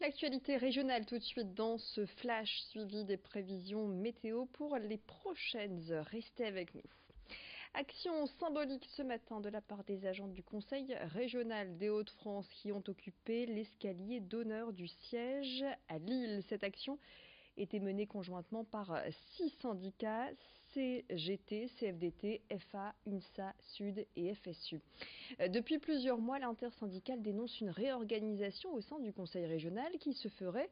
L'actualité régionale tout de suite dans ce flash suivi des prévisions météo pour les prochaines heures. Restez avec nous. Action symbolique ce matin de la part des agents du Conseil régional des Hauts-de-France qui ont occupé l'escalier d'honneur du siège à Lille. Cette action était menée conjointement par 6 syndicats, CGT, CFDT, FA, UNSA, Sud et FSU. Depuis plusieurs mois, l'intersyndicale dénonce une réorganisation au sein du Conseil régional qui se ferait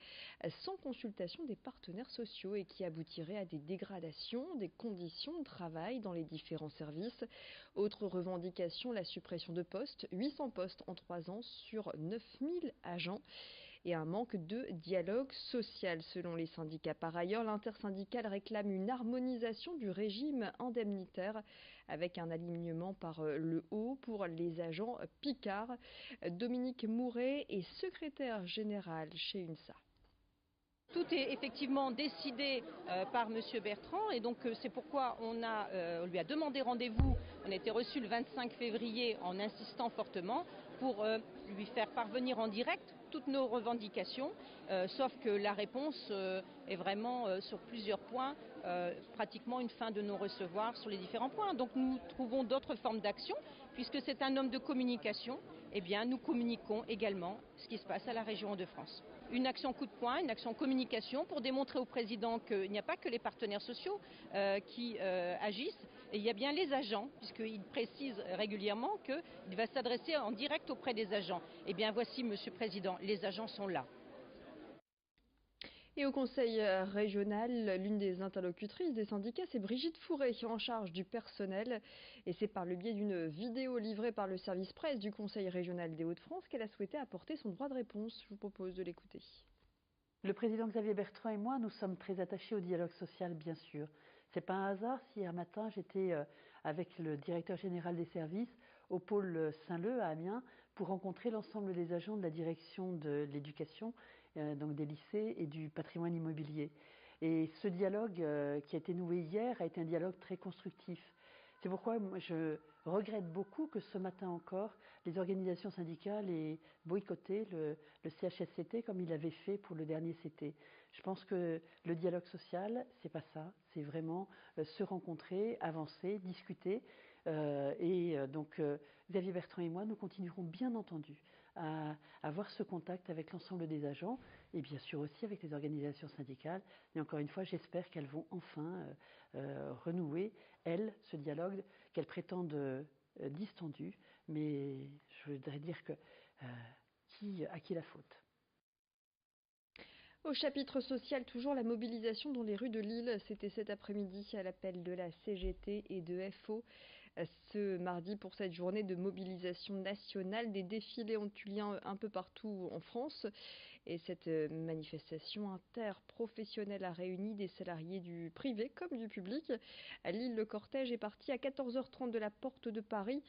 sans consultation des partenaires sociaux et qui aboutirait à des dégradations des conditions de travail dans les différents services. Autre revendication, la suppression de postes, 800 postes en 3 ans sur 9000 agents. Et un manque de dialogue social selon les syndicats. Par ailleurs, l'intersyndicale réclame une harmonisation du régime indemnitaire avec un alignement par le haut pour les agents picards. Dominique Mouret est secrétaire générale chez UNSA. Tout est effectivement décidé par M. Bertrand et donc c'est pourquoi on lui a demandé rendez-vous. On a été reçu le 25 février en insistant fortement pour lui faire parvenir en direct toutes nos revendications, sauf que la réponse est vraiment sur plusieurs points, pratiquement une fin de non-recevoir sur les différents points. Donc nous trouvons d'autres formes d'action, puisque c'est un homme de communication, eh bien nous communiquons également ce qui se passe à la région Hauts-de-France. Une action coup de poing, une action communication pour démontrer au président qu'il n'y a pas que les partenaires sociaux qui agissent, et il y a bien les agents, puisqu'il précise régulièrement qu'il va s'adresser en direct auprès des agents. Eh bien voici, Monsieur le Président, les agents sont là. Et au Conseil régional, l'une des interlocutrices des syndicats, c'est Brigitte Fourré, en charge du personnel. Et c'est par le biais d'une vidéo livrée par le service presse du Conseil régional des Hauts-de-France qu'elle a souhaité apporter son droit de réponse. Je vous propose de l'écouter. Le président Xavier Bertrand et moi, nous sommes très attachés au dialogue social, bien sûr. C'est pas un hasard si hier matin j'étais avec le directeur général des services au pôle Saint-Leu à Amiens pour rencontrer l'ensemble des agents de la direction de l'éducation, donc des lycées et du patrimoine immobilier. Et ce dialogue qui a été noué hier a été un dialogue très constructif. C'est pourquoi moi, je regrette beaucoup que ce matin encore, les organisations syndicales aient boycotté le CHSCT comme il l'avait fait pour le dernier CT. Je pense que le dialogue social, c'est pas ça, c'est vraiment se rencontrer, avancer, discuter. Donc Xavier Bertrand et moi, nous continuerons bien entendu à avoir ce contact avec l'ensemble des agents et bien sûr aussi avec les organisations syndicales. Et encore une fois, j'espère qu'elles vont enfin renouer, elles, ce dialogue qu'elles prétendent distendu. Mais je voudrais dire que à qui la faute ? Au chapitre social, toujours la mobilisation dans les rues de Lille. C'était cet après-midi à l'appel de la CGT et de FO. Ce mardi, pour cette journée de mobilisation nationale, des défilés ont eu lieu un peu partout en France. Et cette manifestation interprofessionnelle a réuni des salariés du privé comme du public. À Lille, le cortège est parti à 14h30 de la Porte de Paris.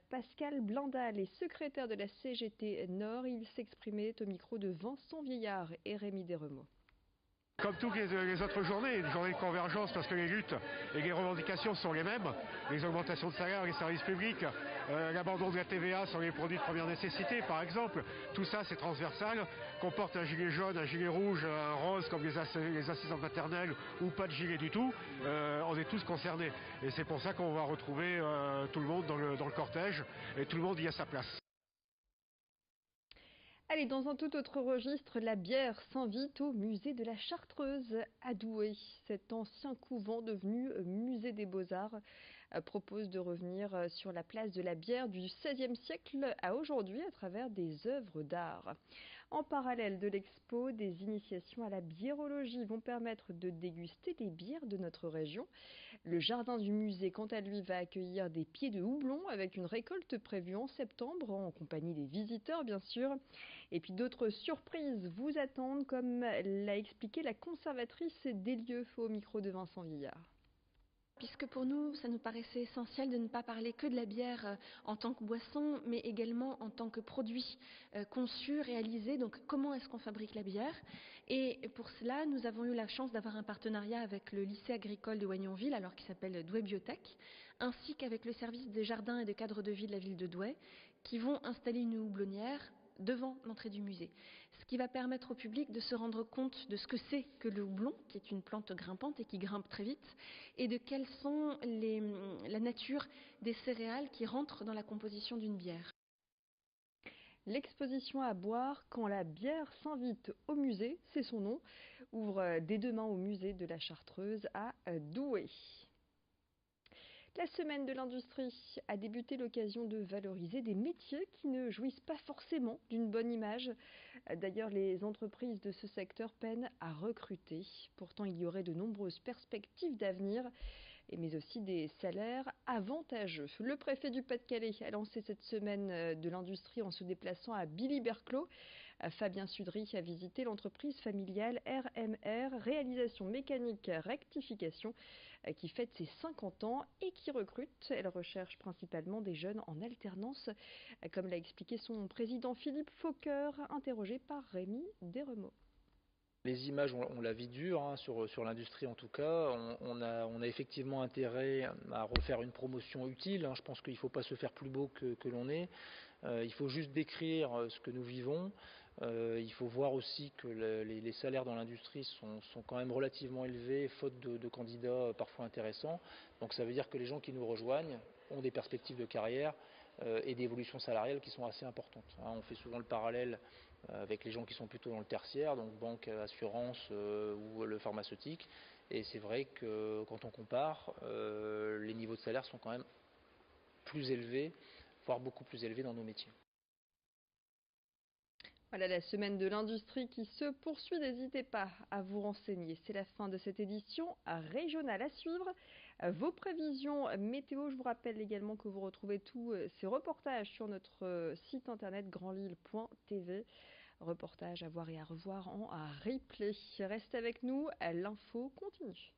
Pascal Blindal est secrétaire de la CGT Nord. Il s'exprimait au micro de Vincent Vieillard et Rémi Desremeaux. Comme toutes les autres journées, une journée de convergence parce que les luttes et les revendications sont les mêmes. Les augmentations de salaire, les services publics, l'abandon de la TVA sur les produits de première nécessité par exemple. Tout ça c'est transversal. Qu'on porte un gilet jaune, un gilet rouge, un rose comme les assistantes maternelles ou pas de gilet du tout, on est tous concernés. Et c'est pour ça qu'on va retrouver tout le monde dans le cortège et tout le monde y a sa place. Allez, dans un tout autre registre, la bière s'invite au musée de la Chartreuse à Douai. Cet ancien couvent devenu musée des Beaux-Arts propose de revenir sur la place de la bière du XVIe siècle à aujourd'hui à travers des œuvres d'art. En parallèle de l'expo, des initiations à la biérologie vont permettre de déguster les bières de notre région. Le jardin du musée, quant à lui, va accueillir des pieds de houblon avec une récolte prévue en septembre, en compagnie des visiteurs bien sûr. Et puis d'autres surprises vous attendent, comme l'a expliqué la conservatrice des lieux au micro de Vincent Vieillard. Puisque pour nous, ça nous paraissait essentiel de ne pas parler que de la bière en tant que boisson, mais également en tant que produit conçu, réalisé. Donc comment est-ce qu'on fabrique la bière ? Et pour cela, nous avons eu la chance d'avoir un partenariat avec le lycée agricole de Wagnonville, alors qui s'appelle Douai Biotech, ainsi qu'avec le service des jardins et des cadres de vie de la ville de Douai, qui vont installer une houblonnière devant l'entrée du musée, ce qui va permettre au public de se rendre compte de ce que c'est que le houblon, qui est une plante grimpante et qui grimpe très vite, et de quelles sont la nature des céréales qui rentrent dans la composition d'une bière. L'exposition à boire quand la bière s'invite au musée, c'est son nom, ouvre dès demain au musée de la Chartreuse à Douai. La semaine de l'industrie a débuté, l'occasion de valoriser des métiers qui ne jouissent pas forcément d'une bonne image. D'ailleurs, les entreprises de ce secteur peinent à recruter. Pourtant, il y aurait de nombreuses perspectives d'avenir, mais aussi des salaires avantageux. Le préfet du Pas-de-Calais a lancé cette semaine de l'industrie en se déplaçant à Billy-Berclos. Fabien Sudry a visité l'entreprise familiale RMR, Réalisation Mécanique Rectification, qui fête ses 50 ans et qui recrute. Elle recherche principalement des jeunes en alternance, comme l'a expliqué son président Philippe Fauqueur, interrogé par Rémi Desremeaux. Les images ont la vie dure, sur l'industrie en tout cas. On a effectivement intérêt à refaire une promotion utile. Je pense qu'il ne faut pas se faire plus beau que l'on est. Il faut juste décrire ce que nous vivons. Il faut voir aussi que les salaires dans l'industrie sont quand même relativement élevés, faute de candidats parfois intéressants. Donc ça veut dire que les gens qui nous rejoignent ont des perspectives de carrière et d'évolution salariale qui sont assez importantes. On fait souvent le parallèle avec les gens qui sont plutôt dans le tertiaire, donc banque, assurance ou le pharmaceutique. Et c'est vrai que quand on compare, les niveaux de salaire sont quand même plus élevés, voire beaucoup plus élevés dans nos métiers. Voilà la semaine de l'industrie qui se poursuit. N'hésitez pas à vous renseigner. C'est la fin de cette édition régionale à suivre. Vos prévisions météo, je vous rappelle également que vous retrouvez tous ces reportages sur notre site internet grandlille.tv. Reportages à voir et à revoir en replay. Restez avec nous, l'info continue.